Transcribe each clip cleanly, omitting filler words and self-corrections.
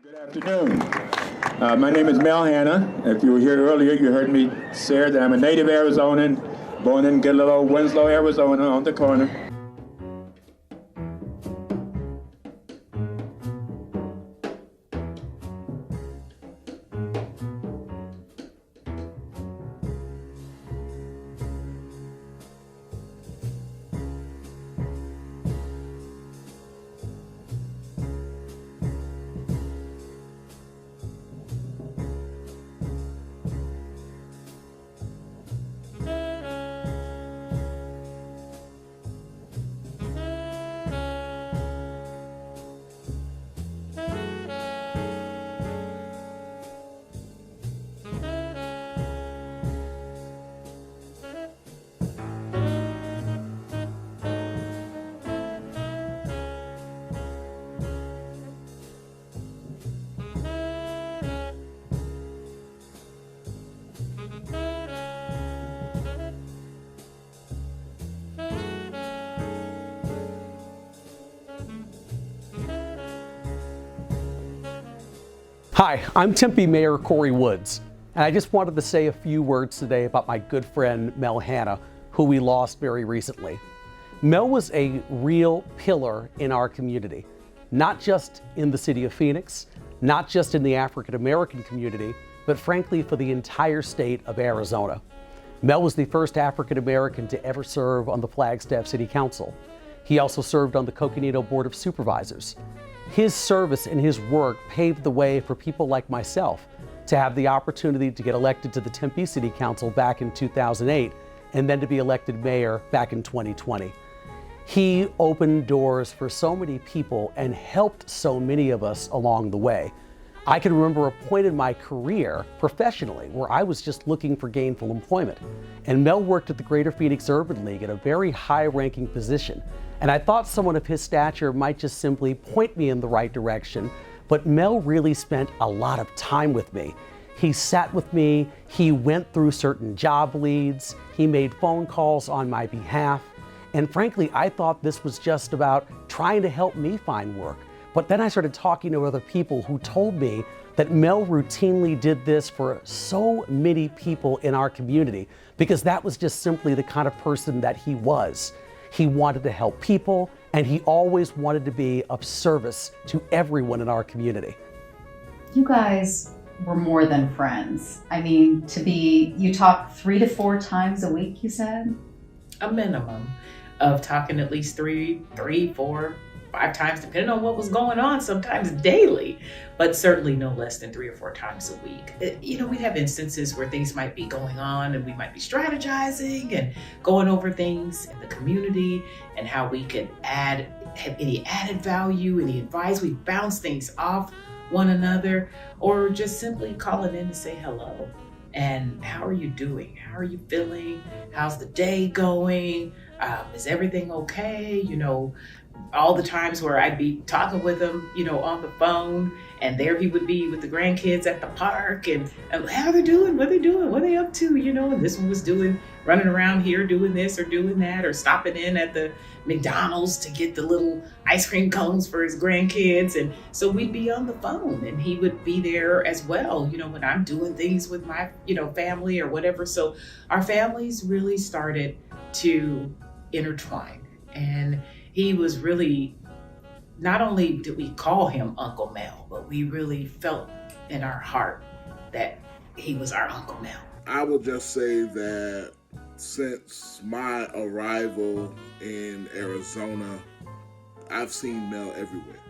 Good afternoon. My name is Mel Hanna. If you were here earlier, you heard me say that I'm a native Arizonan, born in good little old Winslow, Arizona, on the corner. Hi, I'm Tempe Mayor Corey Woods, and I just wanted to say a few words today about my good friend Mel Hanna, who we lost very recently. Mel was a real pillar in our community, not just in the city of Phoenix, not just in the African American community, but frankly for the entire state of Arizona. Mel was the first African American to ever serve on the Flagstaff City Council. He also served on the Coconino Board of Supervisors. His service and his work paved the way for people like myself to have the opportunity to get elected to the Tempe City Council back in 2008 and then to be elected mayor back in 2020. He opened doors for so many people and helped so many of us along the way. I can remember a point in my career professionally where I was just looking for gainful employment, and Mel worked at the Greater Phoenix Urban League at a very high-ranking position. And I thought someone of his stature might just simply point me in the right direction, but Mel really spent a lot of time with me. He sat with me, he went through certain job leads, he made phone calls on my behalf, and frankly, I thought this was just about trying to help me find work. But then I started talking to other people who told me that Mel routinely did this for so many people in our community because that was just simply the kind of person that he was. He wanted to help people, and he always wanted to be of service to everyone in our community. You guys were more than friends. I mean, you talk 3 to 4 times a week, you said? A minimum of talking at least 3, 4, 5 times, depending on what was going on, sometimes daily, but certainly no less than 3 or 4 times a week. We'd have instances where things might be going on and we might be strategizing and going over things in the community and how we could have any added value, any advice. We bounce things off one another, or just simply calling in to say hello. And how are you doing? How are you feeling? How's the day going? Is everything okay? All the times where I'd be talking with him, on the phone, and there he would be with the grandkids at the park, and how they're doing, what they're doing, what are they up to, and this one was running around here doing this or doing that, or stopping in at the McDonald's to get the little ice cream cones for his grandkids. And so we'd be on the phone and he would be there as well, when I'm doing things with my, family or whatever. So our families really started to intertwine, and he was really, not only did we call him Uncle Mel, but we really felt in our heart that he was our Uncle Mel. I will just say that since my arrival in Arizona, I've seen Mel everywhere,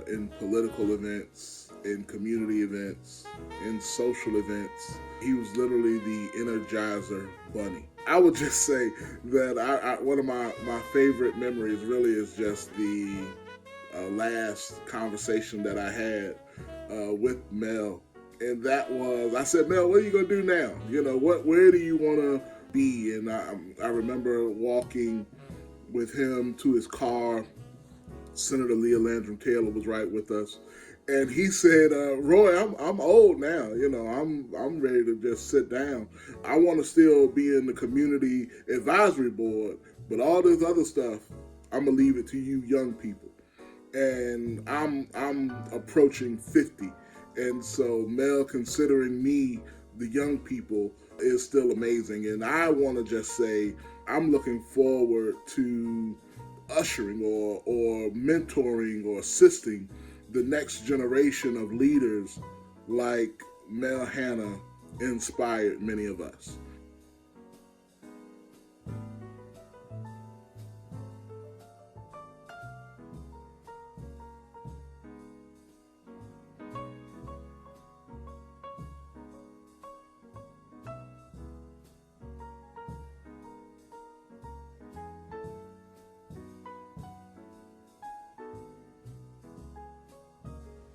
in political events, in community events, in social events. He was literally the Energizer Bunny. I would just say that one of my favorite memories really is just the last conversation that I had with Mel. And that was, I said, Mel, what are you going to do now? Where do you want to be? And I remember walking with him to his car. Senator Leah Landrum Taylor was right with us. And he said, Roy, I'm old now. I'm ready to just sit down. I want to still be in the community advisory board, but all this other stuff, I'm going to leave it to you young people. and I'm approaching 50, and so Mel considering me the young people is still amazing. And I want to just say I'm looking forward to ushering or mentoring or assisting the next generation of leaders like Mel Hanna inspired many of us.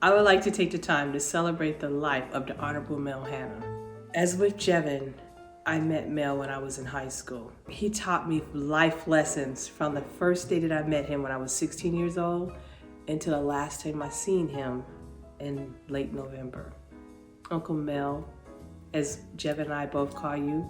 I would like to take the time to celebrate the life of the Honorable Mel Hanna. As with Jevin, I met Mel when I was in high school. He taught me life lessons from the first day that I met him when I was 16 years old until the last time I seen him in late November. Uncle Mel, as Jevin and I both call you,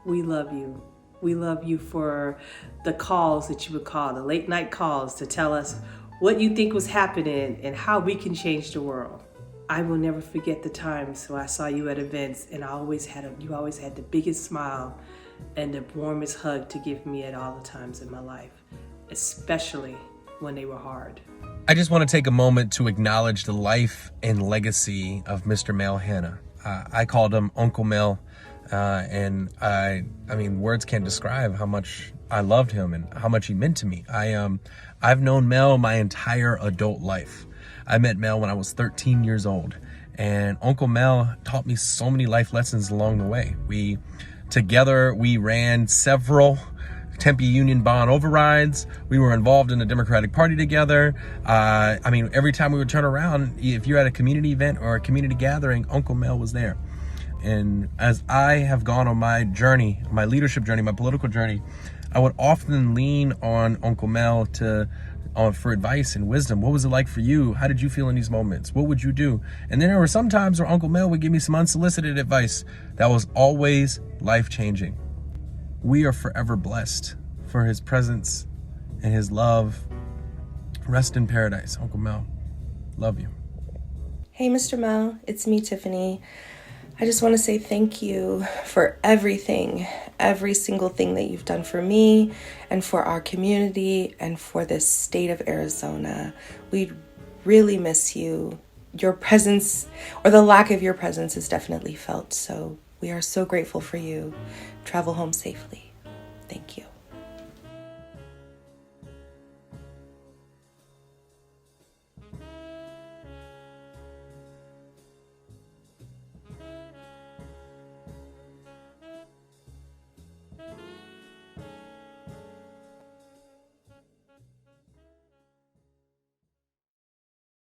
we love you. We love you for the calls that you would call, the late night calls to tell us what you think was happening and how we can change the world. I will never forget the times when I saw you at events, and you always had the biggest smile and the warmest hug to give me at all the times in my life, especially when they were hard. I just want to take a moment to acknowledge the life and legacy of Mr. Mel Hanna. I called him Uncle Mel, and I mean, words can't describe how much I loved him and how much he meant to me. I've known Mel my entire adult life. I met Mel when I was 13 years old, and Uncle Mel taught me so many life lessons along the way. Together we ran several Tempe Union bond overrides. We were involved in the Democratic Party together. Every time we would turn around, if you're at a community event or a community gathering, Uncle Mel was there. And as I have gone on my journey, my leadership journey, my political journey, I would often lean on Uncle Mel for advice and wisdom. What was it like for you? How did you feel in these moments? What would you do? And then there were some times where Uncle Mel would give me some unsolicited advice that was always life-changing. We are forever blessed for his presence and his love. Rest in paradise, Uncle Mel. Love you. Hey, Mr. Mel, it's me, Tiffany. I just want to say thank you for everything, every single thing that you've done for me and for our community and for this state of Arizona. We really miss you. Your presence, or the lack of your presence, is definitely felt. So we are so grateful for you. Travel home safely. Thank you.